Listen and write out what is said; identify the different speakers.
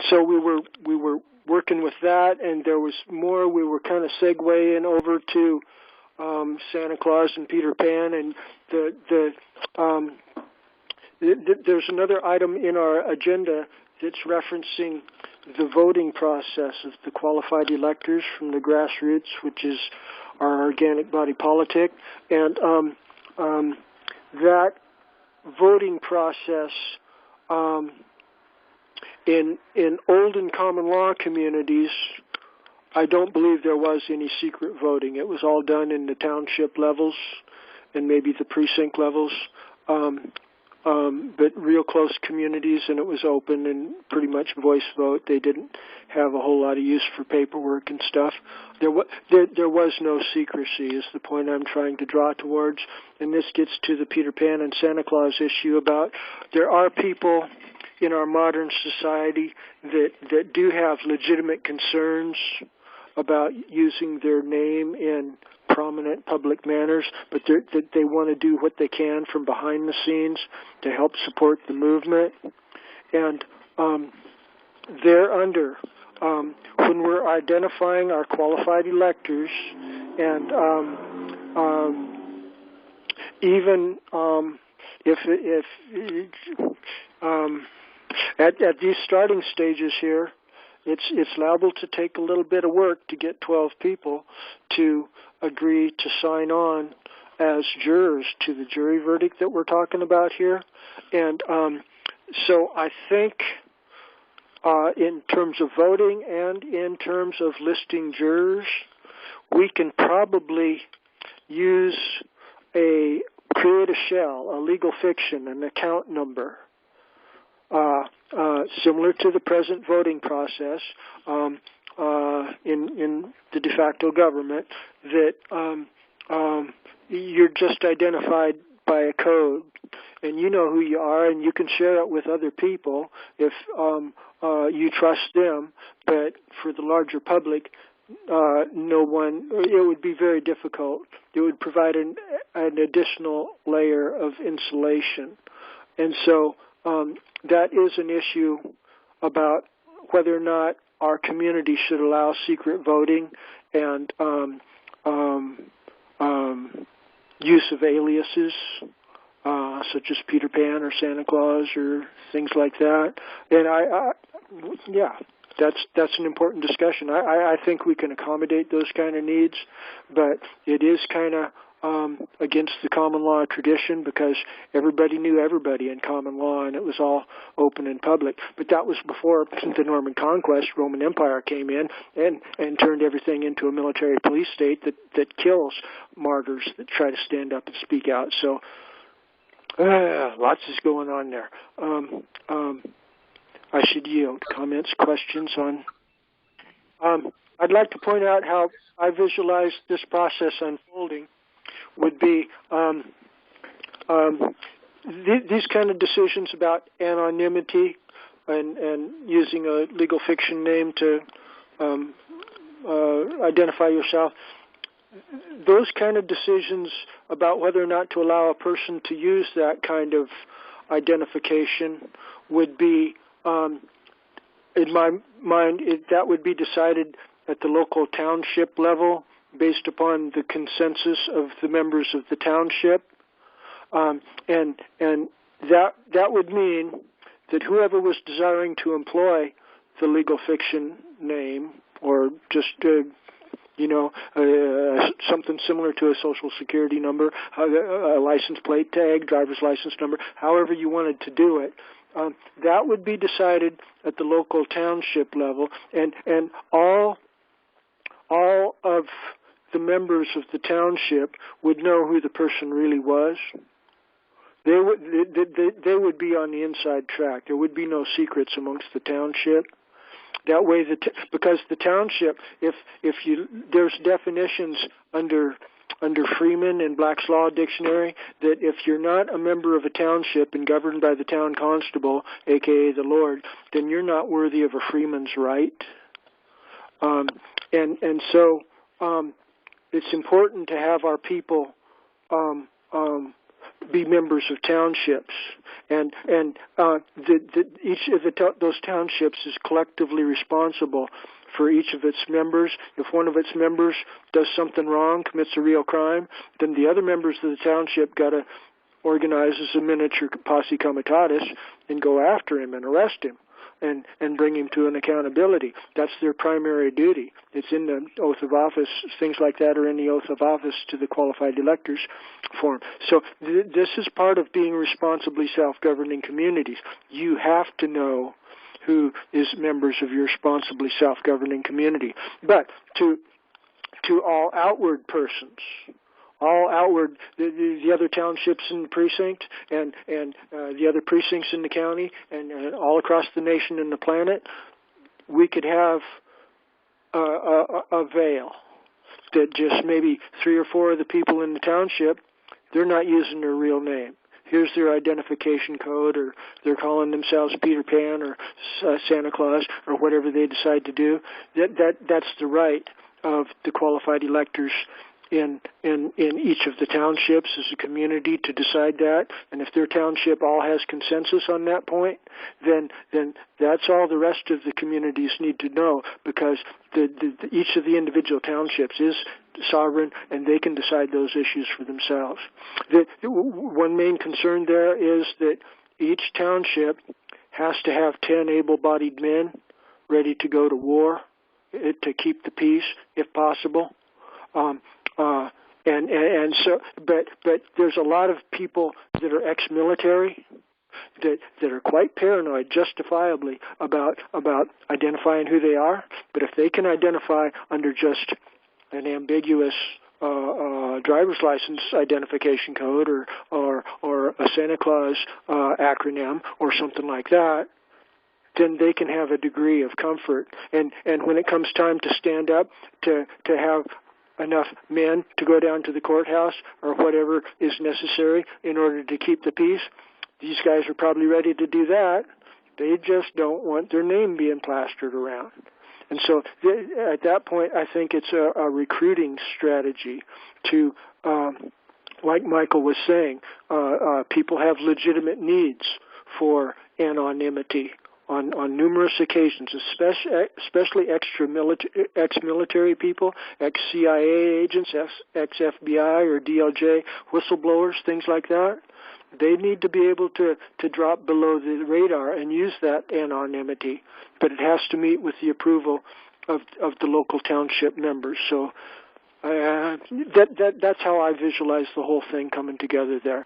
Speaker 1: so we were working with that, and there was more. We were kind of segueing over to Santa Claus and Peter Pan, and there's another item in our agenda that's referencing the voting process of the qualified electors from the grassroots, which is our organic body politic, and that voting process in olden common law communities, I don't believe there was any secret voting. It was all done in the township levels and maybe the precinct levels, but real close communities, and it was open and pretty much voice vote. They didn't have a whole lot of use for paperwork and stuff. There was no secrecy is the point I'm trying to draw towards, and this gets to the Peter Pan and Santa Claus issue about there are people in our modern society that do have legitimate concerns about using their name in prominent public manners, but they want to do what they can from behind the scenes to help support the movement. And thereunder, when we're identifying our qualified electors, and even if at these starting stages here, it's liable to take a little bit of work to get 12 people to agree to sign on as jurors to the jury verdict that we're talking about here. And so I think in terms of voting and in terms of listing jurors, we can probably create a shell, a legal fiction, an account number, similar to the present voting process in the de facto government, that you're just identified by a code, and you know who you are, and you can share it with other people if you trust them. But for the larger public, it would be very difficult. It would provide an additional layer of insulation. And so that is an issue about whether or not our community should allow secret voting and use of aliases, such as Peter Pan or Santa Claus or things like that. And that's an important discussion. I think we can accommodate those kind of needs, but it is kind of against the common law tradition, because everybody knew everybody in common law, and it was all open and public. But that was before the Norman Conquest. Roman Empire came in and turned everything into a military police state that kills martyrs that try to stand up and speak out. So lots is going on there. I should yield. Comments, questions on... I'd like to point out how I visualize this process unfolding would be these kind of decisions about anonymity and using a legal fiction name to identify yourself. Those kind of decisions about whether or not to allow a person to use that kind of identification would be, in my mind, that would be decided at the local township level, based upon the consensus of the members of the township, and that would mean that whoever was desiring to employ the legal fiction name, or just something similar to a social security number, a license plate tag, driver's license number, however you wanted to do it, that would be decided at the local township level, and all of the members of the township would know who the person really was. They would be on the inside track. There would be no secrets amongst the township. That way, because the township, there's definitions under Freeman and Black's Law Dictionary that if you're not a member of a township and governed by the town constable, aka the Lord, then you're not worthy of a freeman's right. And so it's important to have our people be members of townships, and each of those townships is collectively responsible for each of its members. If one of its members does something wrong, commits a real crime, then the other members of the township got to organize as a miniature posse comitatus and go after him and arrest him and bring him to an accountability. That's their primary duty. It's in the oath of office. Things like that are in the oath of office to the qualified electors form. So this is part of being responsibly self-governing communities. You have to know who is members of your responsibly self-governing community. But to all outward persons, all outward, the other townships in the precinct and the other precincts in the county and all across the nation and the planet, we could have a veil that just maybe 3 or 4 of the people in the township, they're not using their real name. Here's their identification code, or they're calling themselves Peter Pan or Santa Claus or whatever they decide to do. That's the right of the qualified electors in each of the townships as a community to decide that. And if their township all has consensus on that point, then that's all the rest of the communities need to know, because each of the individual townships is sovereign and they can decide those issues for themselves. One main concern there is that each township has to have 10 able-bodied men ready to go to war to keep the peace, if possible. But there's a lot of people that are ex-military that are quite paranoid, justifiably, about identifying who they are. But if they can identify under just an ambiguous driver's license identification code or a Santa Claus acronym or something like that, then they can have a degree of comfort. And when it comes time to stand up to have enough men to go down to the courthouse or whatever is necessary in order to keep the peace, these guys are probably ready to do that. They just don't want their name being plastered around. And so at that point, I think it's a recruiting strategy to, like Michael was saying, people have legitimate needs for anonymity on numerous occasions, especially ex-military people, ex-CIA agents, ex-FBI or DLJ whistleblowers, things like that. They need to be able to drop below the radar and use that anonymity, but it has to meet with the approval of the local township members. So that's how I visualize the whole thing coming together there.